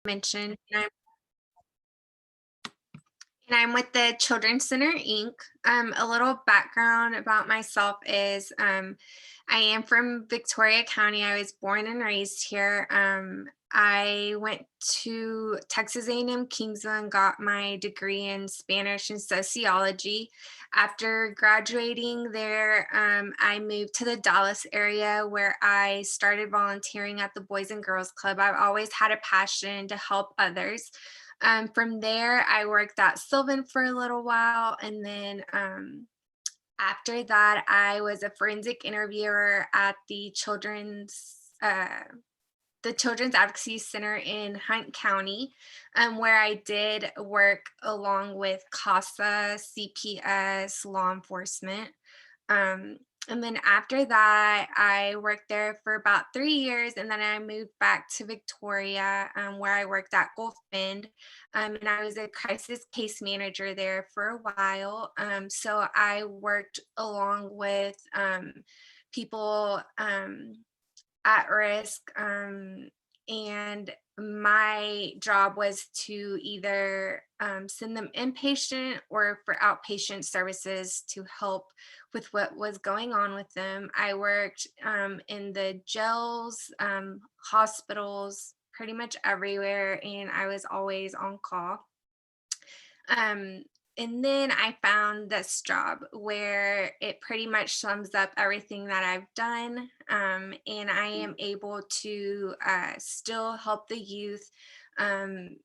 mentioned, and I'm with the Children's Center Inc. A little background about myself is I am from Victoria County. I was born and raised here. I went to Texas A&M Kingsville and got my degree in Spanish and sociology. After graduating there, I moved to the Dallas area where I started volunteering at the Boys and Girls Club. I've always had a passion to help others. From there, I worked at Sylvan for a little while, and then after that, I was a forensic interviewer at the Children's Advocacy Center in Hunt County, where I did work along with CASA, CPS, law enforcement. Um, and then after that, I worked there for about 3 years, and then I moved back to Victoria, where I worked at Gulf Bend, and I was a crisis case manager there for a while. So I worked along with people at risk, and my job was to either send them inpatient or for outpatient services to help with what was going on with them. I worked in the jails, hospitals, pretty much everywhere, and I was always on call. Um, and then I found this job where it pretty much sums up everything that I've done. And I am able to still help the youth, um,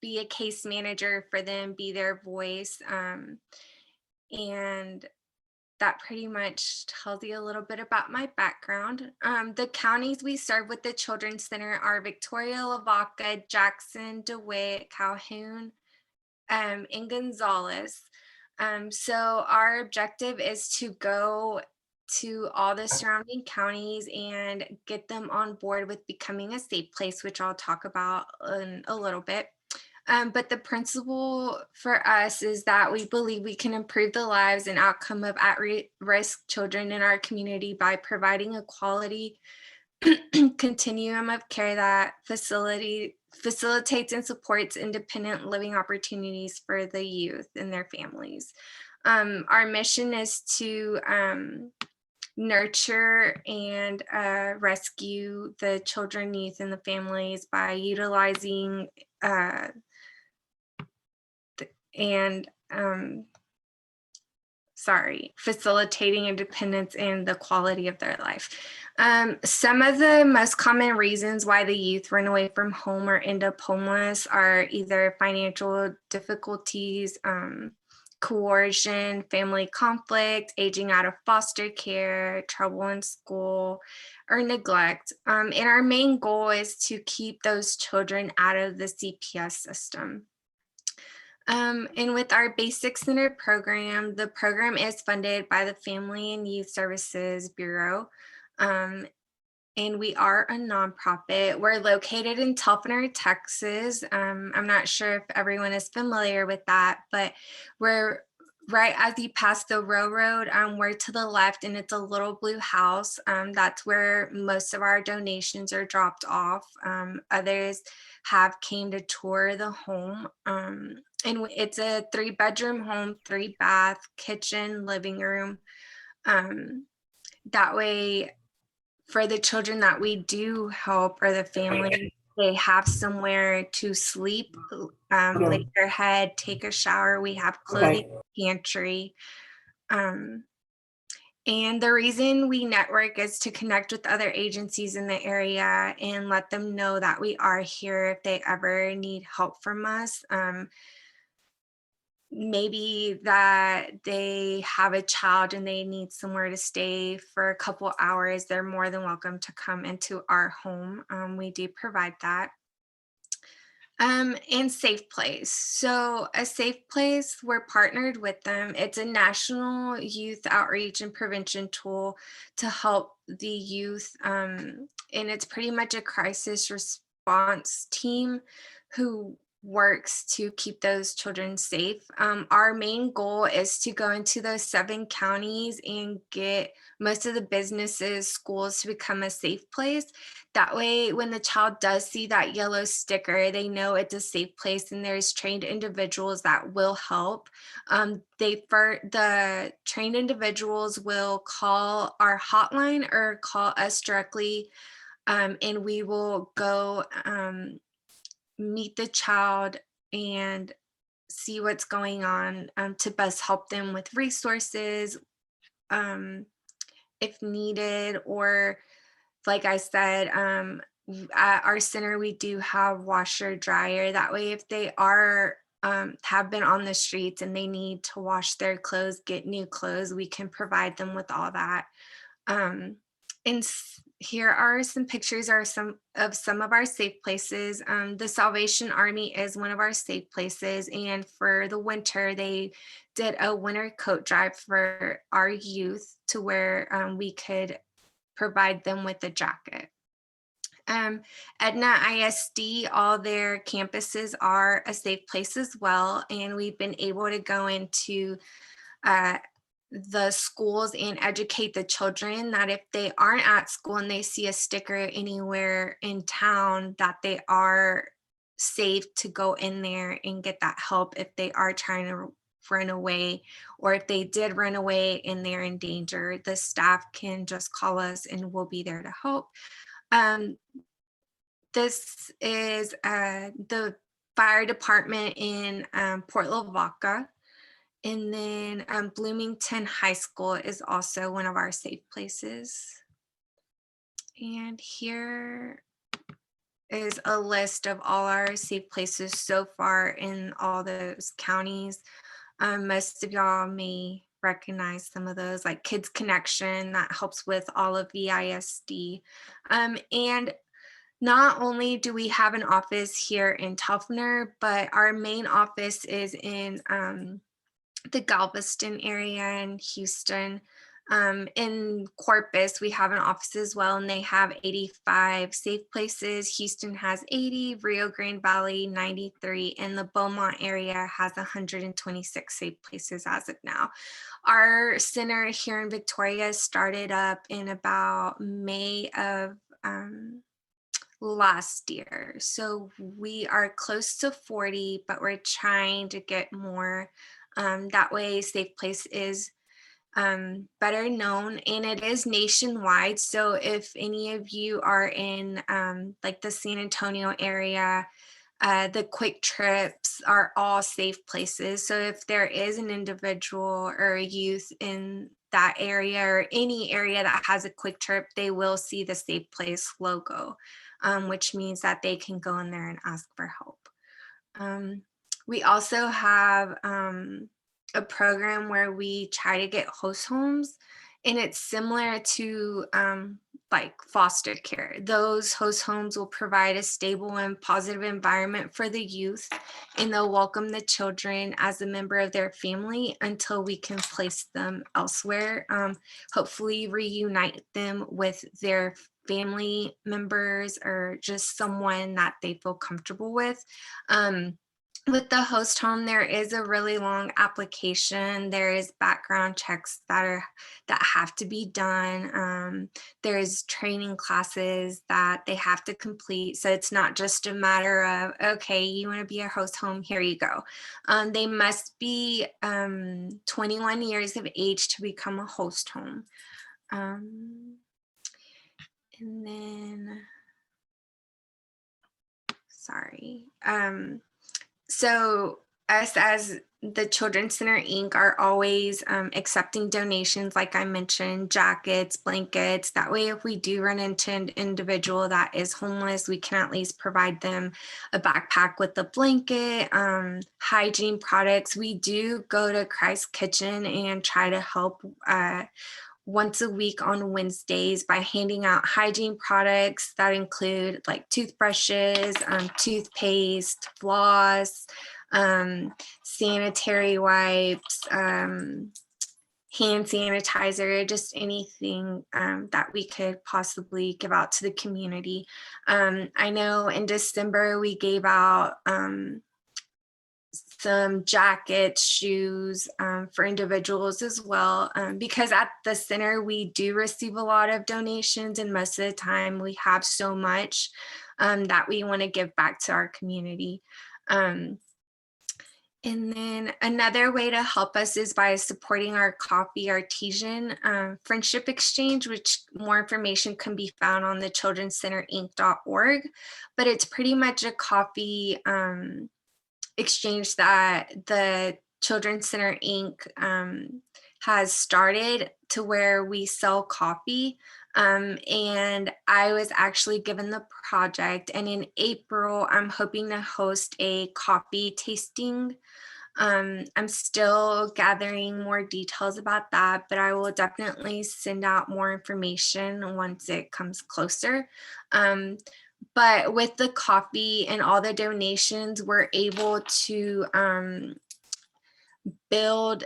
be a case manager for them, be their voice. And that pretty much tells you a little bit about my background. The counties we serve with the Children's Center are Victoria, Lavaca, Jackson, DeWitt, Calhoun, in Gonzales. So our objective is to go to all the surrounding counties and get them on board with becoming a safe place, which I'll talk about in a little bit. But the principle for us is that we believe we can improve the lives and outcome of at-risk children in our community by providing a quality continuum of care that facilitates and supports independent living opportunities for the youth and their families. Our mission is to nurture and rescue the children, youth, and the families by utilizing and facilitating independence and the quality of their life. Some of the most common reasons why the youth run away from home or end up homeless are either financial difficulties, coercion, family conflict, aging out of foster care, trouble in school, or neglect. And our main goal is to keep those children out of the CPS system. And with our Basic Center program, the program is funded by the Family and Youth Services Bureau. And we are a nonprofit. We're located in Telfiner, Texas. I'm not sure if everyone is familiar with that, but we're right as you pass the railroad. We're to the left, and it's a little blue house. That's where most of our donations are dropped off. Others have came to tour the home. And it's a 3-bedroom home, 3-bath, kitchen, living room. That way, for the children that we do help or the family, they have somewhere to sleep, lay their head, take a shower. We have clothing pantry. And the reason we network is to connect with other agencies in the area and let them know that we are here if they ever need help from us. Maybe that they have a child and they need somewhere to stay for a couple hours, they're more than welcome to come into our home. We do provide that. And Safe Place. So a Safe Place, we're partnered with them. It's a national youth outreach and prevention tool to help the youth. And it's pretty much a crisis response team who works to keep those children safe. Our main goal is to go into those 7 counties and get most of the businesses, schools to become a safe place. That way, when the child does see that yellow sticker, they know it's a safe place and there's trained individuals that will help. The trained individuals will call our hotline or call us directly, and we will go meet the child and see what's going on, to best help them with resources, um, if needed, or like I said, at our center we do have washer dryer. That way, if they are have been on the streets and they need to wash their clothes, get new clothes, we can provide them with all that. Um, Here are some pictures are some of our safe places. The Salvation Army is one of our safe places, and for the winter, they did a winter coat drive for our youth to where we could provide them with a jacket. Edna ISD, all their campuses are a safe place as well, and we've been able to go into uh, the schools and educate the children that if they aren't at school and they see a sticker anywhere in town, that they are safe to go in there and get that help if they are trying to run away, or if they did run away and they're in danger, the staff can just call us and we'll be there to help. um, this is the fire department in Port Lavaca. And then Bloomington High School is also one of our safe places. And here is a list of all our safe places so far in all those counties. Most of y'all may recognize some of those, like Kids Connection, that helps with all of VISD. And not only do we have an office here in Telfner, but our main office is in the Galveston area in Houston. In Corpus, we have an office as well, and they have 85 safe places. Houston has 80, Rio Grande Valley 93, and the Beaumont area has 126 safe places as of now. Our center here in Victoria started up in about May of last year. So we are close to 40, but we're trying to get more. That way, Safe Place is better known, and it is nationwide. So if any of you are in like the San Antonio area, the quick trips are all safe places. So if there is an individual or a youth in that area or any area that has a quick trip, they will see the safe place logo, which means that they can go in there and ask for help. We also have a program where we try to get host homes, and it's similar to like foster care. Those host homes will provide a stable and positive environment for the youth, and they'll welcome the children as a member of their family until we can place them elsewhere. Hopefully reunite them with their family members or just someone that they feel comfortable with. With the host home, there is a really long application. There is background checks that have to be done. There's training classes that they have to complete. So it's not just a matter of, okay, you want to be a host home, here you go. They must be 21 years of age to become a host home. And then, sorry. So us as the Children's Center Inc. are always accepting donations, like I mentioned, jackets, blankets. That way, if we do run into an individual that is homeless, we can at least provide them a backpack with a blanket, hygiene products. We do go to Christ Kitchen and try to help once a week on Wednesdays by handing out hygiene products that include like toothbrushes, toothpaste, floss, sanitary wipes, hand sanitizer, just anything that we could possibly give out to the community. I know in December we gave out some jackets, shoes for individuals as well. Because at the center, we do receive a lot of donations, and most of the time we have so much that we want to give back to our community. And then another way to help us is by supporting our coffee artisan friendship exchange, which more information can be found on the childrencenterInc.org. But it's pretty much a coffee exchange that the Children's Center Inc. Has started, to where we sell coffee. And I was actually given the project, and in April, I'm hoping to host a coffee tasting. I'm still gathering more details about that, but I will definitely send out more information once it comes closer. But with the coffee and all the donations, we're able to build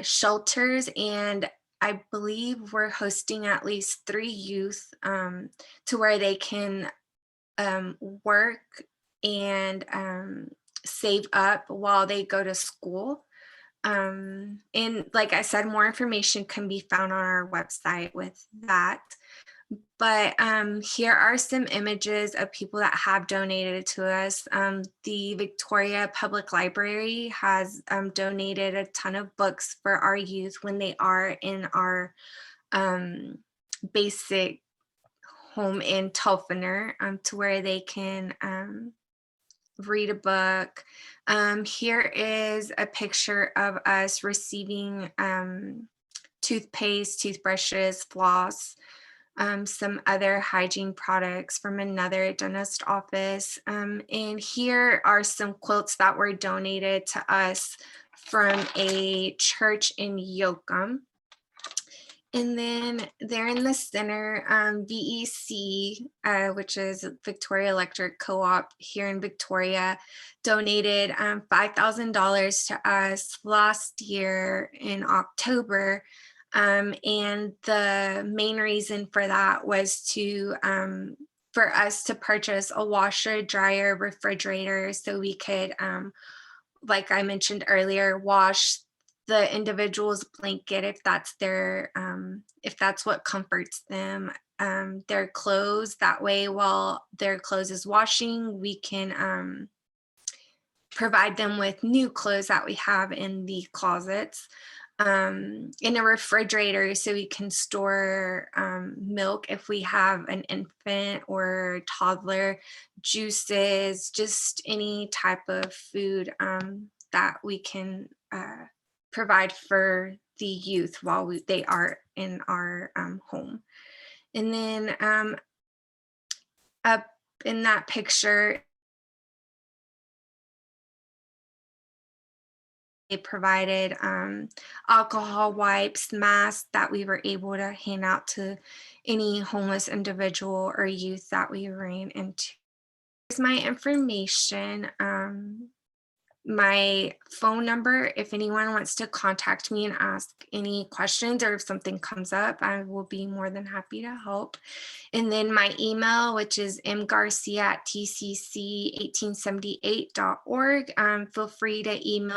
shelters, and I believe we're hosting at least 3 youth to where they can work and save up while they go to school. And like I said, more information can be found on our website with that. But here are some images of people that have donated to us. The Victoria Public Library has donated a ton of books for our youth when they are in our basic home in Telfiner, to where they can read a book. Here is a picture of us receiving toothpaste, toothbrushes, floss, some other hygiene products from another dentist office. And here are some quilts that were donated to us from a church in Yoakum. And then there in the center, VEC, which is Victoria Electric Co-op here in Victoria, donated $5,000 to us last year in October. And the main reason for that was for us to purchase a washer, dryer, refrigerator, so we could, like I mentioned earlier, wash the individual's blanket if that's what comforts them, their clothes. That way, while their clothes is washing, we can provide them with new clothes that we have in the closets. In a refrigerator, so we can store milk if we have an infant or toddler, juices, just any type of food that we can provide for the youth while they are in our home. And then up in that picture, they provided alcohol wipes, masks that we were able to hand out to any homeless individual or youth that we ran into. Here's my information, my phone number. If anyone wants to contact me and ask any questions, or if something comes up, I will be more than happy to help. And then my email, which is mgarcia@tcc1878.org. Feel free to email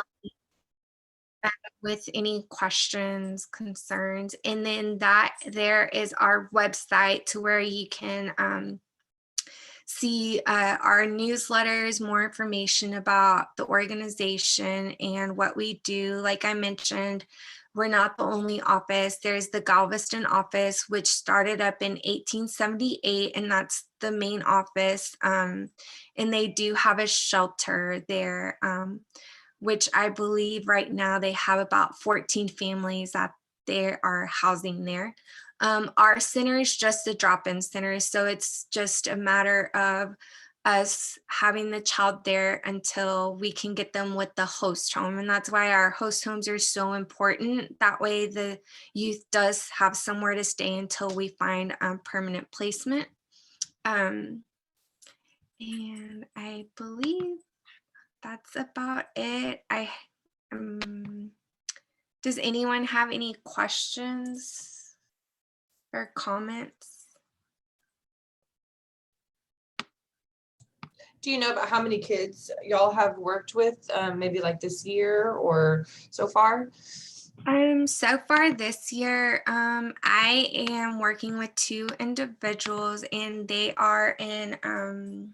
with any questions, concerns. And then there is our website, to where you can see our newsletters, more information about the organization and what we do. Like I mentioned, we're not the only office. There's the Galveston office, which started up in 1878, and that's the main office. And they do have a shelter there, which I believe right now they have about 14 families that they are housing there. Our center is just a drop-in center, so it's just a matter of us having the child there until we can get them with the host home. And that's why our host homes are so important. That way the youth does have somewhere to stay until we find permanent placement. And I believe that's about it. Does anyone have any questions or comments? Do you know about how many kids y'all have worked with, maybe like this year or so far? So far this year, I am working with two individuals and they are in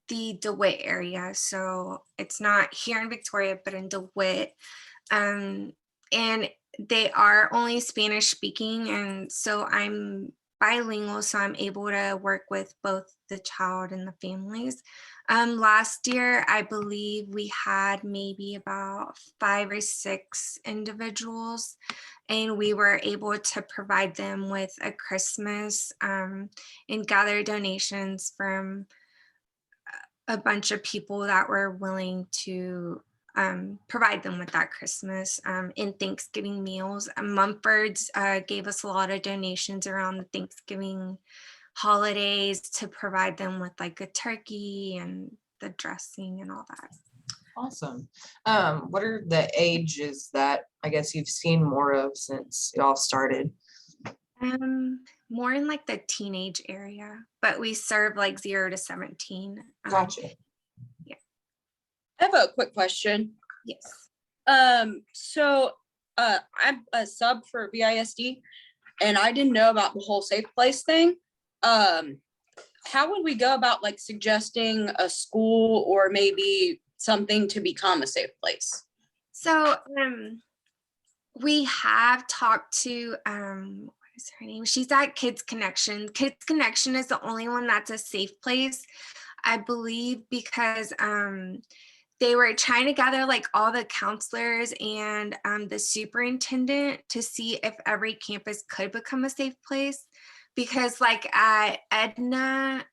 the DeWitt area. So it's not here in Victoria, but in DeWitt. And they are only Spanish speaking. And so I'm bilingual, so I'm able to work with both the child and the families. Last year, I believe we had maybe about 5 or 6 individuals, and we were able to provide them with a Christmas and gather donations from a bunch of people that were willing to provide them with that Christmas in Thanksgiving meals. Mumfords gave us a lot of donations around the Thanksgiving holidays to provide them with like a turkey and the dressing and all that. Awesome. What are the ages that I guess you've seen more of since y'all started? More in like the teenage area, but we serve like 0 to 17. Gotcha. Yeah. I have a quick question. Yes. I'm a sub for VISD and I didn't know about the whole safe place thing. How would we go about like suggesting a school or maybe something to become a safe place? So we have talked to what is her name? She's at Kids Connection. Kids Connection is the only one that's a safe place, I believe, because they were trying to gather like all the counselors and the superintendent to see if every campus could become a safe place. Because like at Edna,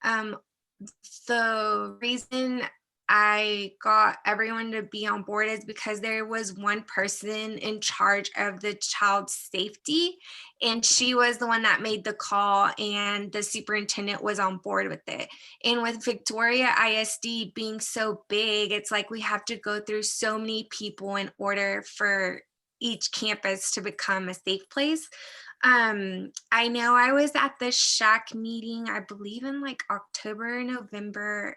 the reason I got everyone to be on board is because there was one person in charge of the child's safety, and she was the one that made the call, and the superintendent was on board with it. And with Victoria ISD being so big, it's like we have to go through so many people in order for each campus to become a safe place. I know I was at the Shack meeting, I believe in like October, November.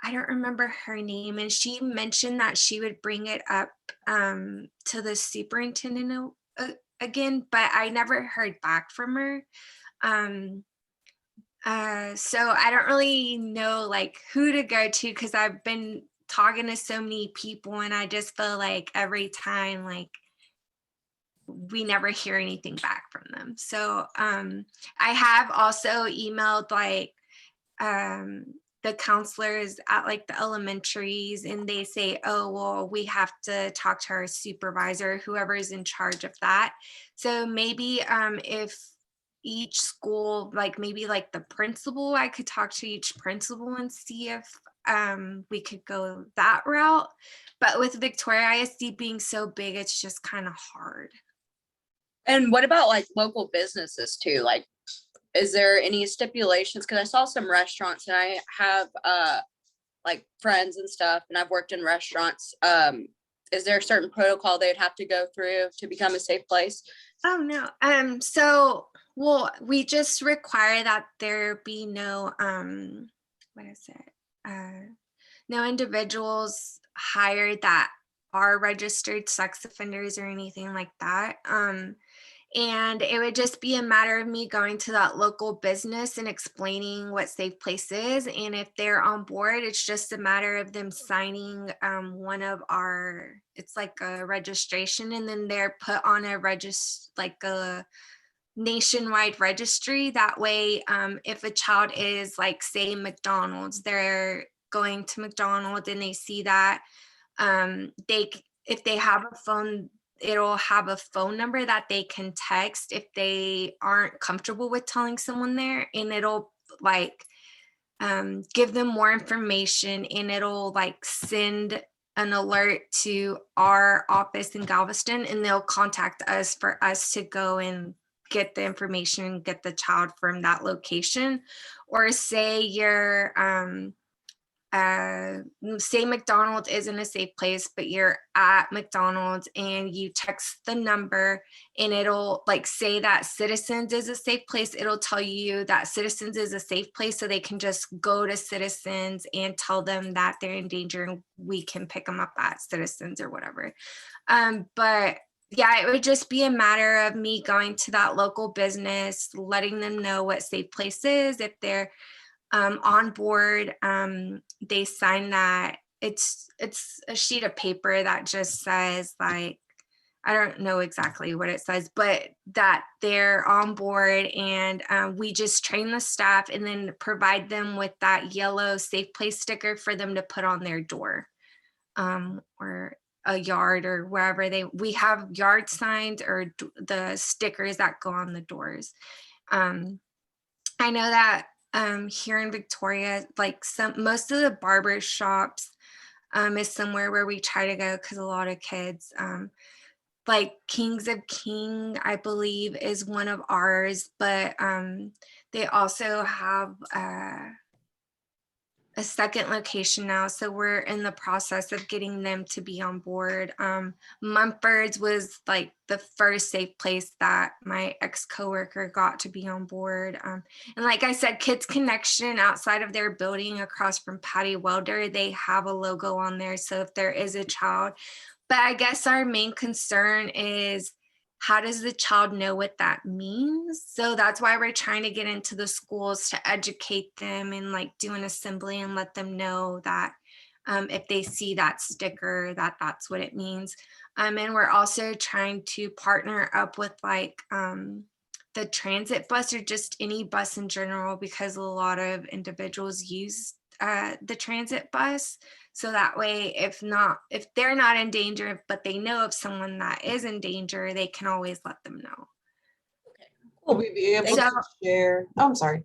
I don't remember her name, and she mentioned that she would bring it up to the superintendent again, but I never heard back from her. So I don't really know like who to go to because I've been talking to so many people, and I just feel like every time like we never hear anything back from them. So I have also emailed like the counselors at like the elementaries, and they say, oh, well, we have to talk to our supervisor, whoever's in charge of that. So maybe if each school, like maybe like the principal, I could talk to each principal and see if we could go that route. But with Victoria ISD being so big, it's just kind of hard. And what about like local businesses too? Like, is there any stipulations? Because I saw some restaurants and I have like friends and stuff, and I've worked in restaurants. Is there a certain protocol they'd have to go through to become a safe place? Oh no. So well, we just require that there be no what is it? No individuals hired that are registered sex offenders or anything like that. And it would just be a matter of me going to that local business and explaining what Safe Place is. And if they're on board, it's just a matter of them signing one of our, it's like a registration, and then they're put on a like a nationwide registry. That way, if a child is like, say, McDonald's, they're going to McDonald's and they see that if they have a phone, it'll have a phone number that they can text if they aren't comfortable with telling someone there, and it'll like give them more information, and it'll like send an alert to our office in Galveston, and they'll contact us for us to go and get the information, get the child from that location. Or say you're say McDonald's isn't a safe place, but you're at McDonald's and you text the number and it'll like say that Citizens is a safe place. It'll tell you that Citizens is a safe place, so they can just go to Citizens and tell them that they're in danger and we can pick them up at Citizens or whatever. But yeah, it would just be a matter of me going to that local business, letting them know what safe place is. If they're on board, they sign that. It's a sheet of paper that just says, like, I don't know exactly what it says, but that they're on board, and we just train the staff and then provide them with that yellow safe place sticker for them to put on their door, or a yard or wherever we have yard signs or the stickers that go on the doors. I know that here in Victoria, like most of the barber shops is somewhere where we try to go, because a lot of kids, like Kings of King, I believe, is one of ours, but they also have a second location now, so we're in the process of getting them to be on board. Mumford's was like the first safe place that my ex-coworker got to be on board. And like I said, Kids Connection, outside of their building across from Patty Welder, they have a logo on there, so if there is a child. But I guess our main concern is, how does the child know what that means? So that's why we're trying to get into the schools to educate them and like do an assembly and let them know that if they see that sticker, that that's what it means. And we're also trying to partner up with like the transit bus, or just any bus in general, because a lot of individuals use the transit bus. So that way, if they're not in danger, but they know of someone that is in danger, they can always let them know. Will we be able So, to share? Oh, I'm sorry.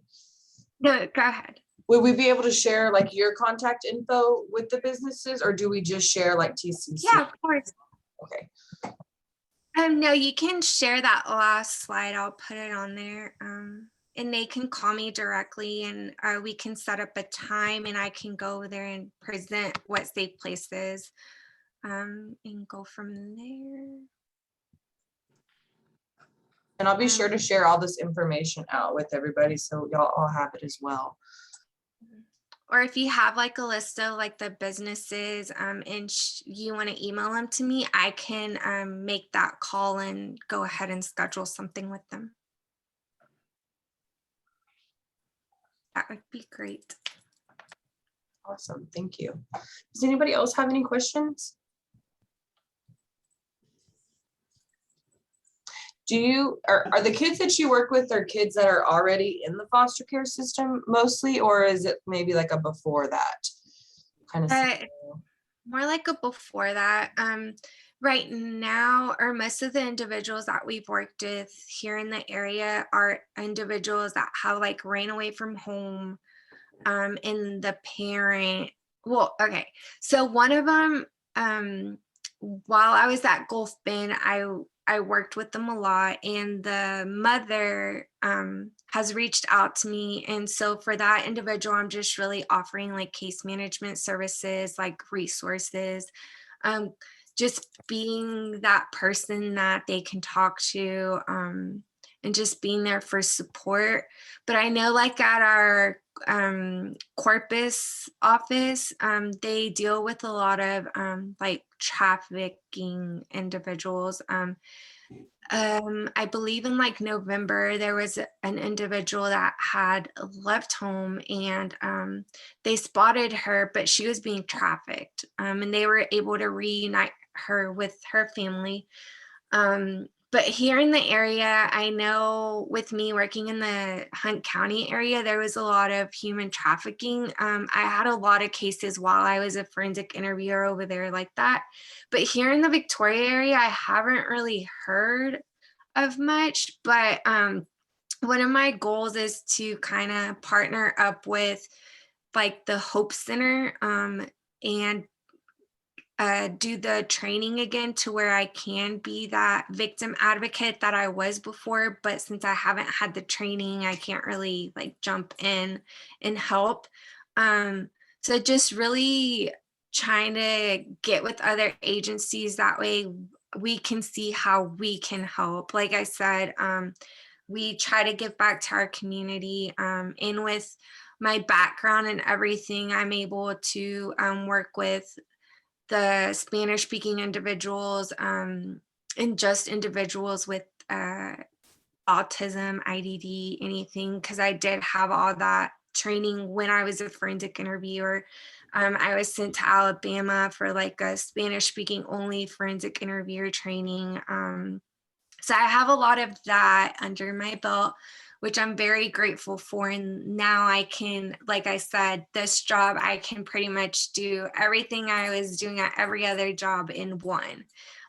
no, go ahead. Will we be able to share like your contact info with the businesses, or do we just share like TCC? Yeah, of course. Okay. No, you can share that last slide. I'll put it on there. And they can call me directly, and we can set up a time, and I can go over there and present what safe place is, and go from there. And I'll be sure to share all this information out with everybody, so y'all all have it as well. Or if you have like a list of like the businesses and you want to email them to me, I can make that call and go ahead and schedule something with them. That would be great. Awesome, thank you. Does anybody else have any questions? Are the kids that you work with are kids that are already in the foster care system mostly, or is it maybe like a before that kind of scenario? More like a before that. Right now, or most of the individuals that we've worked with here in the area are individuals that have like ran away from home, and the parent, well, okay. So one of them, while I was at Gulf Bend, I worked with them a lot, and the mother has reached out to me. And so for that individual, I'm just really offering like case management services, like resources, just being that person that they can talk to, and just being there for support. But I know like at our Corpus office, they deal with a lot of like trafficking individuals. I believe in like November, there was an individual that had left home, and they spotted her, but she was being trafficked, and they were able to reunite her with her family. But here in the area, I know with me working in the Hunt County area, there was a lot of human trafficking. I had a lot of cases while I was a forensic interviewer over there like that. But here in the Victoria area, I haven't really heard of much. But one of my goals is to kind of partner up with like the Hope Center, and do the training again, to where I can be that victim advocate that I was before. But since I haven't had the training, I can't really like jump in and help. So just really trying to get with other agencies. That way we can see how we can help. Like I said, we try to give back to our community. And with my background and everything, I'm able to work with the Spanish speaking individuals and just individuals with autism, IDD, anything, because I did have all that training when I was a forensic interviewer. I was sent to Alabama for like a Spanish speaking only forensic interviewer training. So I have a lot of that under my belt, which I'm very grateful for. And now I can, like I said, this job, I can pretty much do everything I was doing at every other job in one.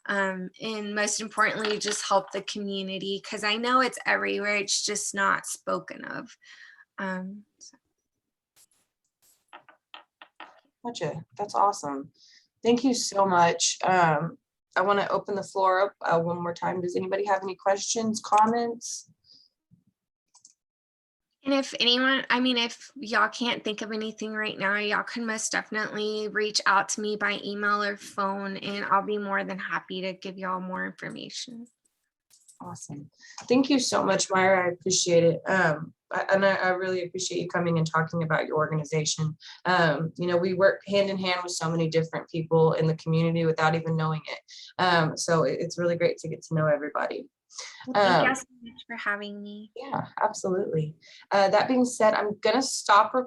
And most importantly, just help the community because I know it's everywhere. It's just not spoken of. So. Gotcha. That's awesome. Thank you so much. I want to open the floor up one more time. Does anybody have any questions, comments? And if anyone, I mean, if y'all can't think of anything right now, y'all can most definitely reach out to me by email or phone, and I'll be more than happy to give y'all more information. Awesome. Thank you so much, Myra. I appreciate it. I really appreciate you coming and talking about your organization. We work hand in hand with so many different people in the community without even knowing it. So it's really great to get to know everybody. Well, thank you so much for having me. Yeah, absolutely. That being said, I'm going to stop recording.